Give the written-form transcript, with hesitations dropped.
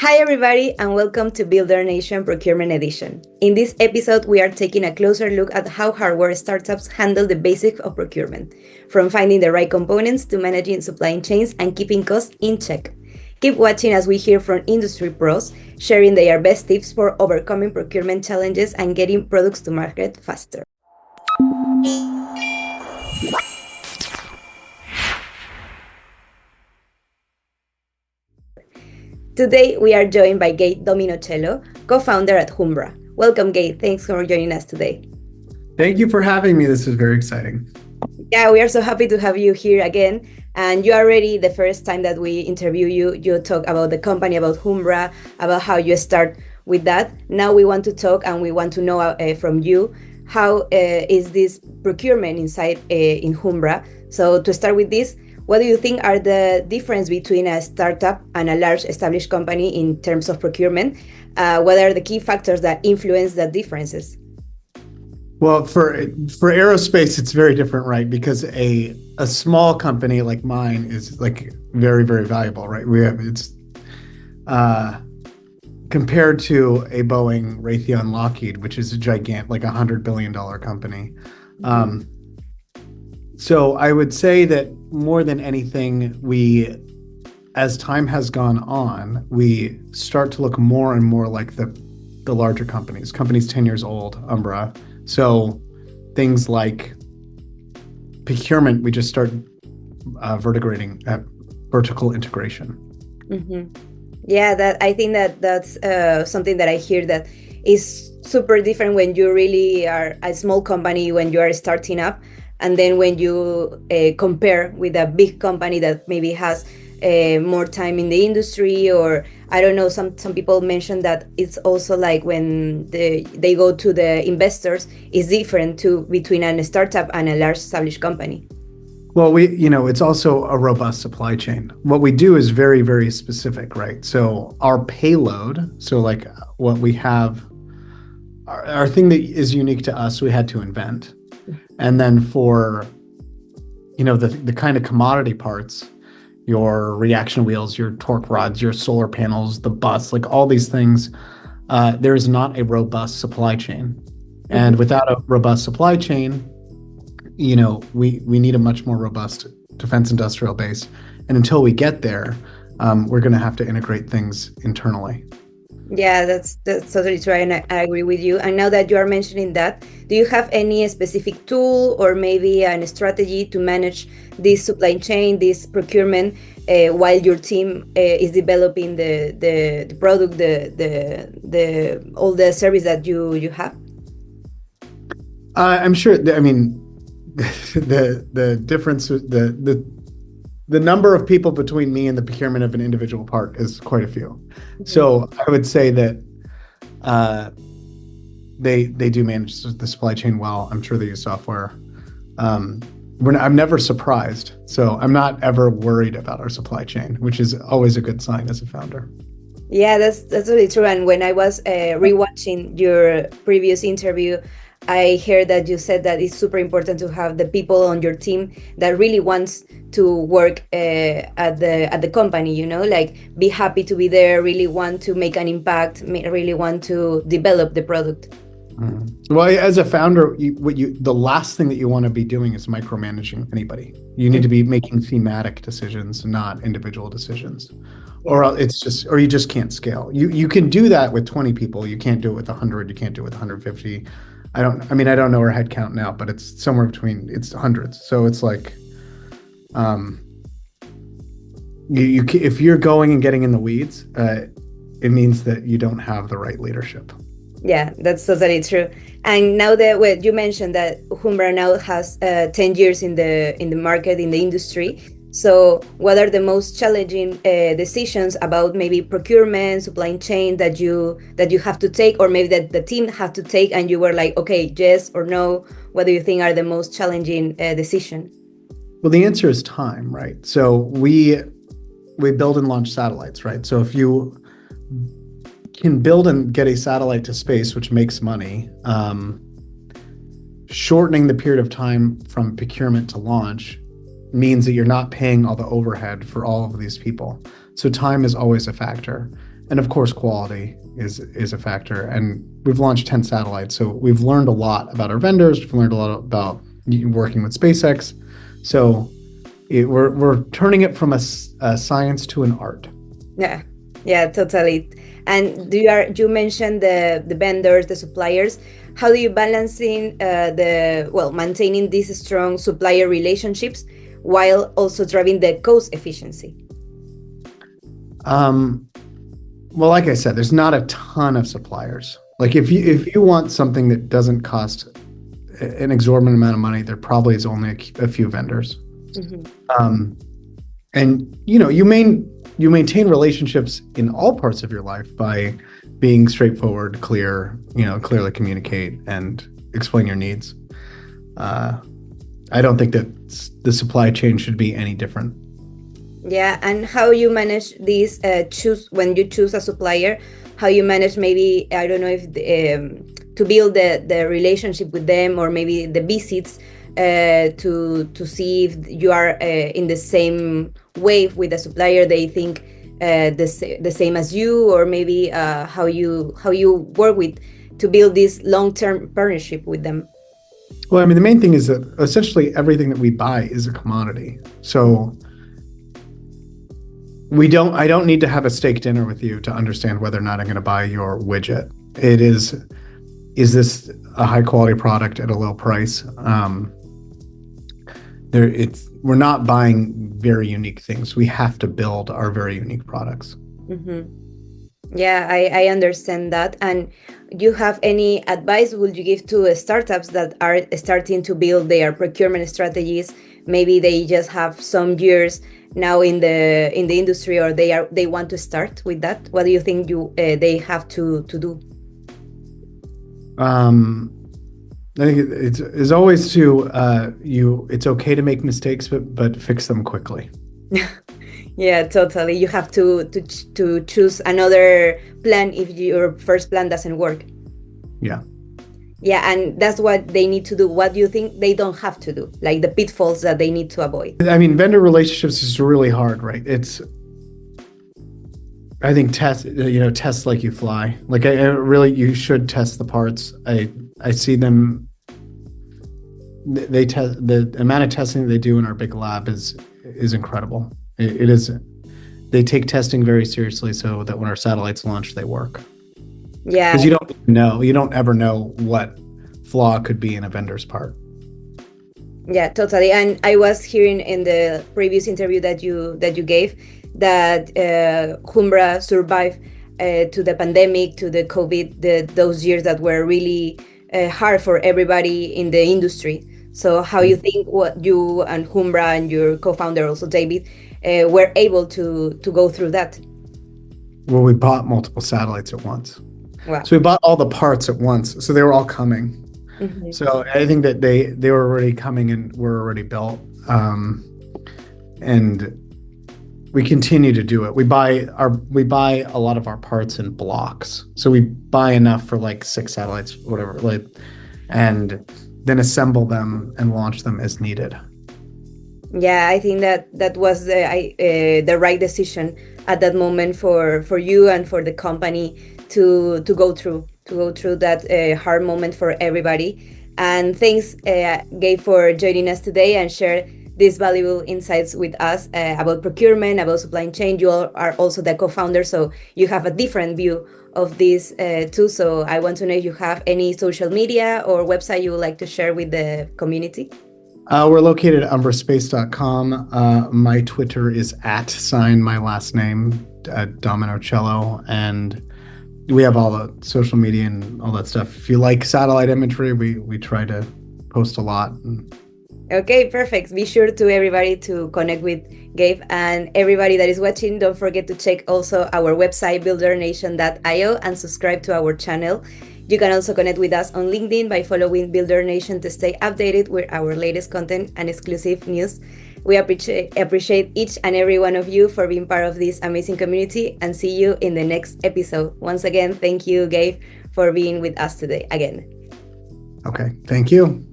Hi, everybody, and welcome to buildernation Procurement Edition. In this episode, we are taking a closer look at how hardware startups handle the basics of procurement, from finding the right components to managing supply chains and keeping costs in check. Keep watching as we hear from industry pros, sharing their best tips for overcoming procurement challenges and getting products to market faster. Today, we are joined by Gabe Dominocielo, co-founder at Umbra. Welcome, Gabe. Thanks for joining us today. Thank you for having me. This is very exciting. Yeah, we are so happy to have you here again. And you already, the first time that we interview you, you talk about the company, about Umbra, about how you start with that. Now we want to talk and we want to know from you, how is this procurement inside in Umbra? So to start with this, what do you think are the difference between a startup and a large established company in terms of procurement? What are the key factors that influence the differences? Well, for aerospace, it's very different, right? Because a small company like mine is like very, very valuable, right? It's compared to a Boeing, Raytheon, Lockheed, which is a gigantic, like $100 billion company. So I would say that more than anything, as time has gone on, we start to look more and more like the larger companies 10 years old, Umbra. So things like procurement, we just start vertical integration. Mm-hmm. Yeah, I think that's something that I hear that is super different when you really are a small company, when you are starting up, and then when you compare with a big company that maybe has more time in the industry, or I don't know, some people mention that it's also like when they go to the investors, is different between a startup and a large established company. Well, it's also a robust supply chain. What we do is very, very specific, right? So our payload, so like what we have, our thing that is unique to us, we had to invent. And then for, the kind of commodity parts, your reaction wheels, your torque rods, your solar panels, the bus, like all these things, there is not a robust supply chain. And without a robust supply chain, we need a much more robust defense industrial base. And until we get there, we're going to have to integrate things internally. Yeah, that's totally true, and I agree with you. And now that you are mentioning that, do you have any specific tool or maybe a strategy to manage this supply chain, this procurement, while your team is developing the product, the all the service that you have? I'm sure. The difference, the number of people between me and the procurement of an individual part is quite a few. So I would say that they do manage the supply chain well. I'm sure they use software. I'm never surprised. So I'm not ever worried about our supply chain, which is always a good sign as a founder. Yeah, that's really true. And when I was rewatching your previous interview, I heard that you said that it's super important to have the people on your team that really wants to work at the company, like be happy to be there, really want to make an impact, really want to develop the product. Well, as a founder, the last thing that you want to be doing is micromanaging anybody. You need to be making thematic decisions, not individual decisions, or you just can't scale. You can do that with 20 people. You can't do it with 100. You can't do it with 150. I don't know our head count now, but it's somewhere between, it's hundreds. So it's like, if you're going and getting in the weeds, it means that you don't have the right leadership. Yeah, that's totally true. And now that you mentioned that Umbra now has 10 years in the market, in the industry. So what are the most challenging decisions about maybe procurement, supply chain that you have to take, or maybe that the team have to take, and you were like, okay, yes or no? What do you think are the most challenging decision? Well, the answer is time, right? So we build and launch satellites, right? So if you can build and get a satellite to space, which makes money, shortening the period of time from procurement to launch means that you're not paying all the overhead for all of these people. So time is always a factor. And of course, quality is a factor. And we've launched 10 satellites. So we've learned a lot about our vendors. We've learned a lot about working with SpaceX. So we're turning it from a science to an art. Yeah, totally. And you mentioned the vendors, the suppliers. How do you balancing maintaining these strong supplier relationships while also driving the cost efficiency? Well, like I said, there's not a ton of suppliers. Like if you want something that doesn't cost an exorbitant amount of money, there probably is only a few vendors. Mm-hmm. And you maintain relationships in all parts of your life by being straightforward, clear, clearly communicate and explain your needs. I don't think that the supply chain should be any different. Yeah, and how you manage these when you choose a supplier, how you manage maybe, I don't know if to build the relationship with them, or maybe the visits to see if you are in the same wave with the supplier, they think the same as you, or maybe how you work with to build this long-term partnership with them. Well, I mean, the main thing is that essentially everything that we buy is a commodity. So I don't need to have a steak dinner with you to understand whether or not I'm going to buy your widget. It is this a high quality product at a low price? We're not buying very unique things. We have to build our very unique products. Mm-hmm. Yeah, I understand that. And you have any advice would you give to startups that are starting to build their procurement strategies? Maybe they just have some years now in the industry, or they want to start with that. What do you think they have to do? I think it's always it's okay to make mistakes, but fix them quickly. Yeah, totally. You have to choose another plan if your first plan doesn't work. Yeah. Yeah, and that's what they need to do. What do you think they don't have to do? Like the pitfalls that they need to avoid? I mean, vendor relationships is really hard, right? I think test like you fly. Like you should test the parts. I see them. They test, the amount of testing they do in our big lab is incredible. It is. They take testing very seriously, so that when our satellites launch, they work. Yeah. Because you don't ever know what flaw could be in a vendor's part. Yeah, totally. And I was hearing in the previous interview that you gave that Umbra survived to the pandemic, to the COVID, those years that were really hard for everybody in the industry. So how you think what you and Umbra and your co-founder also David were able to go through that? Well, we bought multiple satellites at once. Wow. So we bought all the parts at once. So they were all coming. Mm-hmm. So I think that they were already coming and were already built. And we continue to do it. We buy a lot of our parts in blocks. So we buy enough for like 6 satellites, whatever, and then assemble them and launch them as needed. Yeah, I think that was the right decision at that moment for you and for the company to go through that hard moment for everybody. And thanks, Gabe, for joining us today and share these valuable insights with us about procurement, about supply chain. You are also the co-founder, so you have a different view of this too. So I want to know if you have any social media or website you would like to share with the community. We're located at umbraspace.com. My Twitter is @my last name, Dominocielo, and we have all the social media and all that stuff. If you like satellite imagery, we try to post a lot. Okay, perfect. Be sure to everybody to connect with Gabe, and everybody that is watching, don't forget to check also our website, buildernation.io, and subscribe to our channel. You can also connect with us on LinkedIn by following Buildernation to stay updated with our latest content and exclusive news. We appreciate each and every one of you for being part of this amazing community, and see you in the next episode. Once again, thank you, Gabe, for being with us today again. Okay, thank you.